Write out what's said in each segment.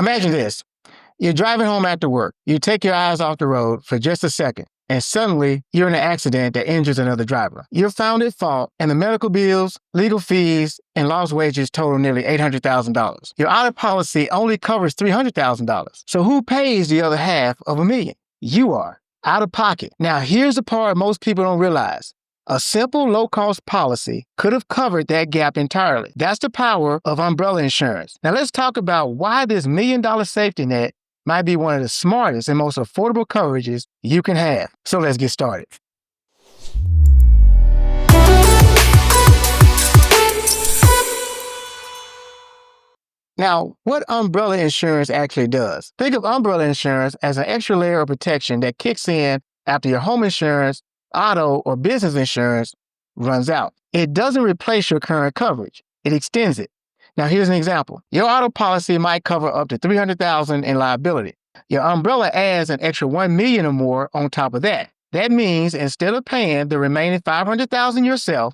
Imagine this. You're driving home after work. You take your eyes off the road for just a second, and suddenly you're in an accident that injures another driver. You're found at fault, and the medical bills, legal fees, and lost wages total nearly $800,000. Your auto policy only covers $300,000. So who pays the other half of $1 million? You are, out of pocket. Now, here's the part most people don't realize. A simple, low-cost policy could have covered that gap entirely. That's the power of umbrella insurance. Now, let's talk about why this $1 million safety net might be one of the smartest and most affordable coverages you can have. So let's get started. Now, what umbrella insurance actually does? Think of umbrella insurance as an extra layer of protection that kicks in after your home insurance, auto, or business insurance runs out. It doesn't replace your current coverage. It extends it. Now, here's an example. Your auto policy might cover up to $300,000 in liability. Your umbrella adds an extra $1 million or more on top of that. That means instead of paying the remaining $500,000 yourself,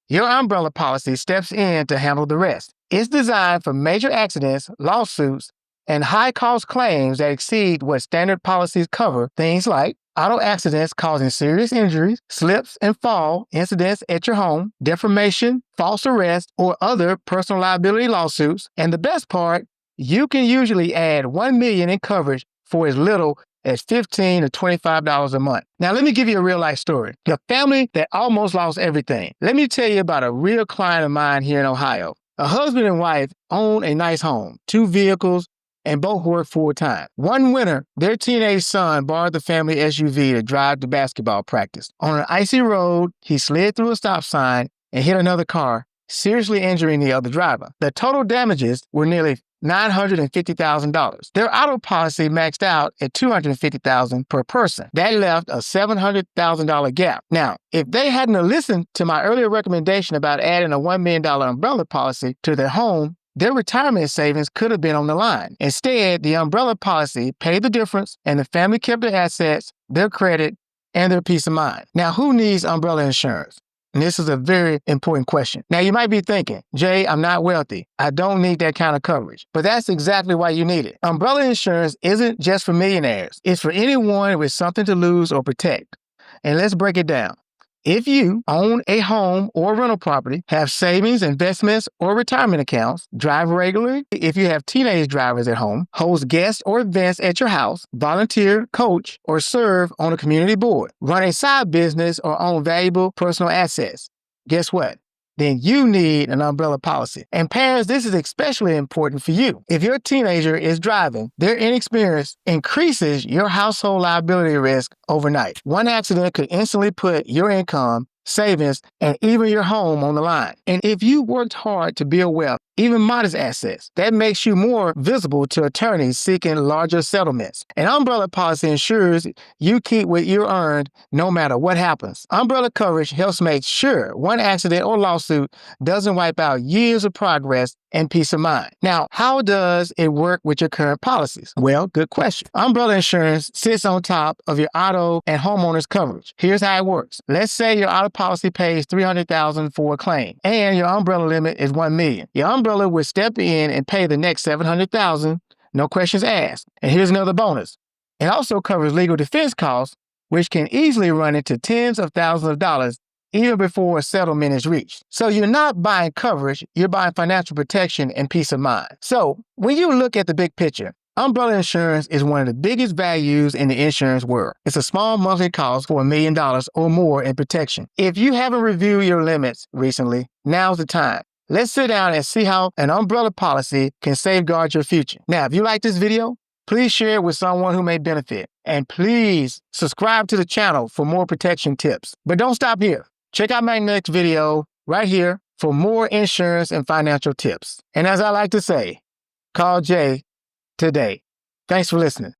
your umbrella policy steps in to handle the rest. It's designed for major accidents, lawsuits, and high-cost claims that exceed what standard policies cover, things like auto accidents causing serious injuries, slips and fall incidents at your home, defamation, false arrest, or other personal liability lawsuits. And the best part, you can usually add $1 million in coverage for as little as $15 to $25 a month. Now, let me give you a real-life story. The family that almost lost everything. Let me tell you about a real client of mine here in Ohio. A husband and wife own a nice home, 2 vehicles, and both work full-time. One winter, their teenage son borrowed the family SUV to drive to basketball practice. On an icy road, he slid through a stop sign and hit another car, seriously injuring the other driver. The total damages were nearly $950,000. Their auto policy maxed out at $250,000 per person. That left a $700,000 gap. Now, if they hadn't listened to my earlier recommendation about adding a $1 million umbrella policy to their home, their retirement savings could have been on the line. Instead, the umbrella policy paid the difference, and the family kept their assets, their credit, and their peace of mind. Now, who needs umbrella insurance? And this is a very important question. Now, you might be thinking, Jay, I'm not wealthy. I don't need that kind of coverage. But that's exactly why you need it. Umbrella insurance isn't just for millionaires. It's for anyone with something to lose or protect. And let's break it down. If you own a home or rental property, have savings, investments, or retirement accounts, drive regularly, if you have teenage drivers at home, host guests or events at your house, volunteer, coach, or serve on a community board, run a side business, or own valuable personal assets, guess what? Then you need an umbrella policy. And parents, this is especially important for you. If your teenager is driving, their inexperience increases your household liability risk overnight. One accident could instantly put your income, savings, and even your home on the line. And if you worked hard to build wealth, even modest assets, that makes you more visible to attorneys seeking larger settlements. An umbrella policy ensures you keep what you earned no matter what happens. Umbrella coverage helps make sure one accident or lawsuit doesn't wipe out years of progress and peace of mind. Now, how does it work with your current policies? Well, good question. Umbrella insurance sits on top of your auto and homeowners coverage. Here's how it works. Let's say your auto policy pays $300,000 for a claim, and your umbrella limit is $1 million. Your umbrella would step in and pay the next $700,000, no questions asked. And here's another bonus. It also covers legal defense costs, which can easily run into tens of thousands of dollars even before a settlement is reached. So you're not buying coverage, you're buying financial protection and peace of mind. So when you look at the big picture, umbrella insurance is one of the biggest values in the insurance world. It's a small monthly cost for $1 million or more in protection. If you haven't reviewed your limits recently, now's the time. Let's sit down and see how an umbrella policy can safeguard your future. Now, if you like this video, please share it with someone who may benefit. And please subscribe to the channel for more protection tips. But don't stop here. Check out my next video right here for more insurance and financial tips. And as I like to say, call Jay today. Thanks for listening.